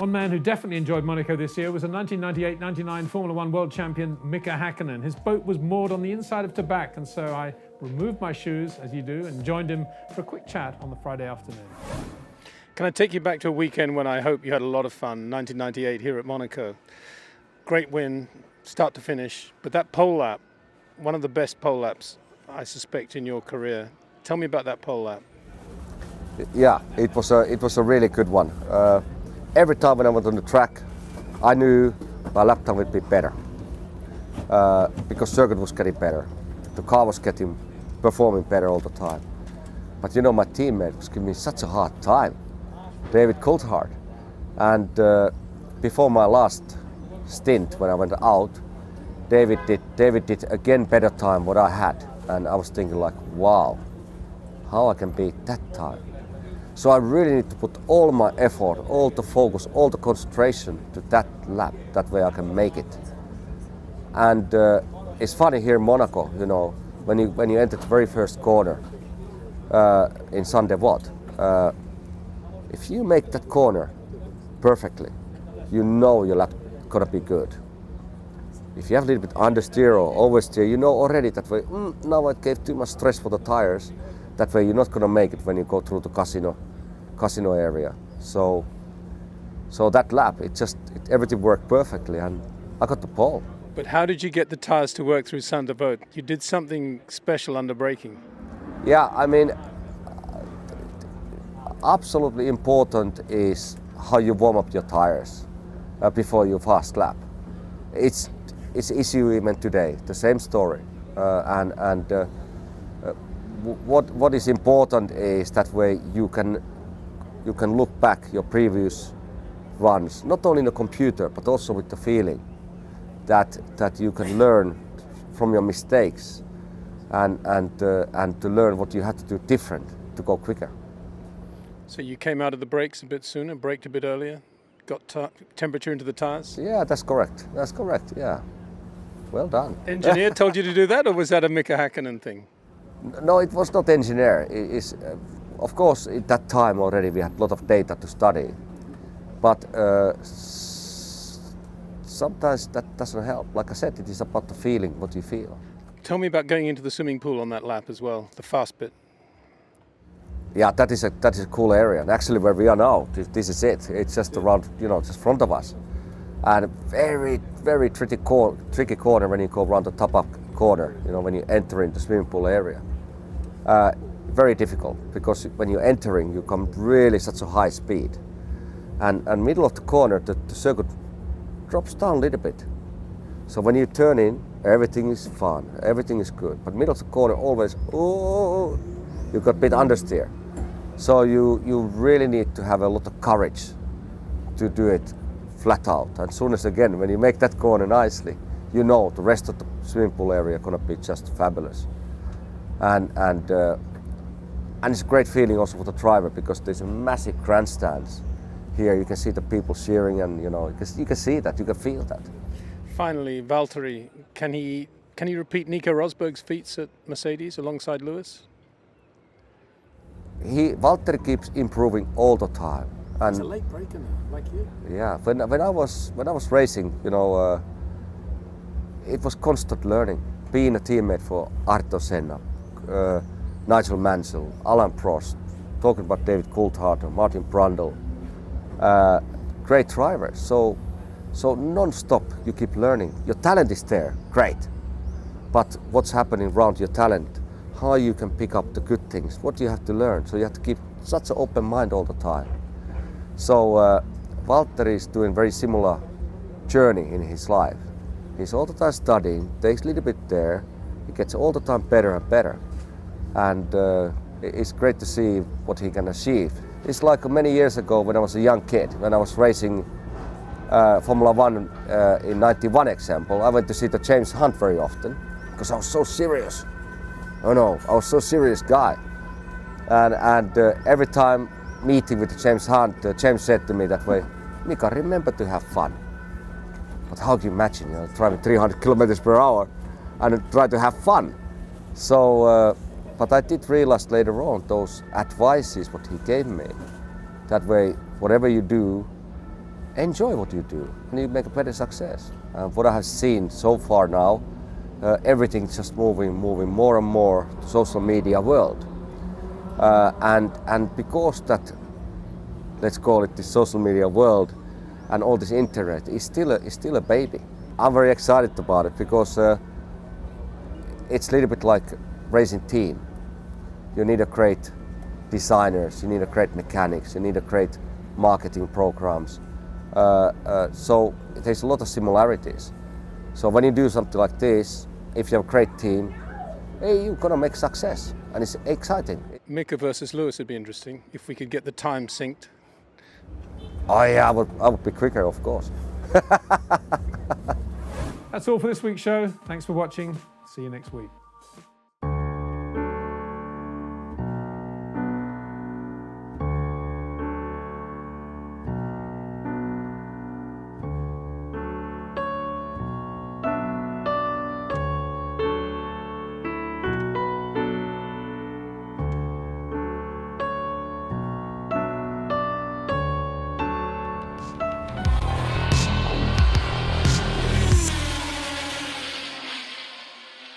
One man who definitely enjoyed Monaco this year was a 1998-99 Formula One world champion, Mika. His boat was moored on the inside of Tabac, and so I removed my shoes, as you do, and joined him for a quick chat on the Friday afternoon. Can I take you back to a weekend when I hope you had a lot of fun, 1998 here at Monaco? Great win, start to finish, but that pole lap, one of the best pole laps, I suspect, in your career. Tell me about that pole lap. Yeah, it was a really good one. Every time when I went on the track, I knew my lap time would be better because circuit was getting better. The car was performing better all the time. But you know, my teammate was giving me such a hard time, David Coulthard. And before my last stint, when I went out, David did again better time what I had, and I was thinking like, wow, how I can beat that time. So I really need to put all my effort, all the focus, all the concentration to that lap. That way I can make it. And it's funny here in Monaco, you know, when you enter the very first corner in Saint-Devote, if you make that corner perfectly, you know your lap gonna be good. If you have a little bit understeer or oversteer, you know already that way, now I gave too much stress for the tires. That way you're not gonna make it when you go through the casino area. So that lap, everything worked perfectly, and I got the pole. But how did you get the tires to work through Saint-Devote? You did something special under braking. Yeah, I mean, absolutely important is how you warm up your tires before your fast lap. It's issue even today, the same story, what is important is that way you can look back your previous runs, not only in the computer but also with the feeling that you can learn from your mistakes and to learn what you had to do different to go quicker. So you came out of the brakes a bit sooner, braked a bit earlier, got temperature into the tires? Yeah, that's correct. That's correct. Yeah, well done. Engineer told you to do that, or was that a Mika Häkkinen thing? No, it was not engineer. Of course, at that time already we had a lot of data to study, but sometimes that doesn't help. Like I said, it is about the feeling, what you feel. Tell me about going into the swimming pool on that lap as well, the fast bit. Yeah, that is a cool area. And actually, where we are now, this is it. It's just around, just front of us, and very, very tricky corner when you go around the top up corner. When you enter into the swimming pool area. Very difficult because when you're entering, you come really such a high speed, and middle of the corner, the circuit drops down a little bit. So when you turn in, everything is fun, everything is good. But middle of the corner, always, you got a bit understeer. So you really need to have a lot of courage to do it flat out. And as soon as again, when you make that corner nicely, you know the rest of the swimming pool area gonna be just fabulous. And it's a great feeling also for the driver because there's a massive grandstands here. You can see the people cheering, and you can see that, you can feel that. Finally, Valtteri, can he repeat Nico Rosberg's feats at Mercedes alongside Lewis? Valtteri keeps improving all the time. And he's a late breaker now, like you. Yeah, when I was racing, it was constant learning. Being a teammate for Ayrton Senna, Nigel Mansell, Alan Prost, talking about David Coulthard, Martin Brundle, great drivers. So non-stop you keep learning. Your talent is there, great. But what's happening around your talent? How you can pick up the good things? What do you have to learn? So you have to keep such an open mind all the time. So Valtteri is doing very similar journey in his life. He's all the time studying, takes a little bit there, he gets all the time better and better. And it's great to see what he can achieve. It's like many years ago when I was a young kid, when I was racing Formula One in '91 example, I went to see the James Hunt very often because I was so serious. I was so serious guy. And every time meeting with James Hunt, James said to me that way, Mika, remember to have fun. But how can you imagine, driving 300 kilometers per hour and try to have fun? So, but I did realize later on those advices what he gave me. That way, whatever you do, enjoy what you do and you make a better success. What I have seen so far now, everything's just moving more and more to social media world. And because that, let's call it the social media world and all this internet is still a baby. I'm very excited about it because it's a little bit like racing team. You need a great designers, you need a great mechanics, you need a great marketing programs. So there's a lot of similarities. So when you do something like this, if you have a great team, hey, you're gonna make success, and it's exciting. Mika versus Lewis would be interesting if we could get the time synced. Oh yeah, I would be quicker, of course. That's all for this week's show. Thanks for watching. See you next week.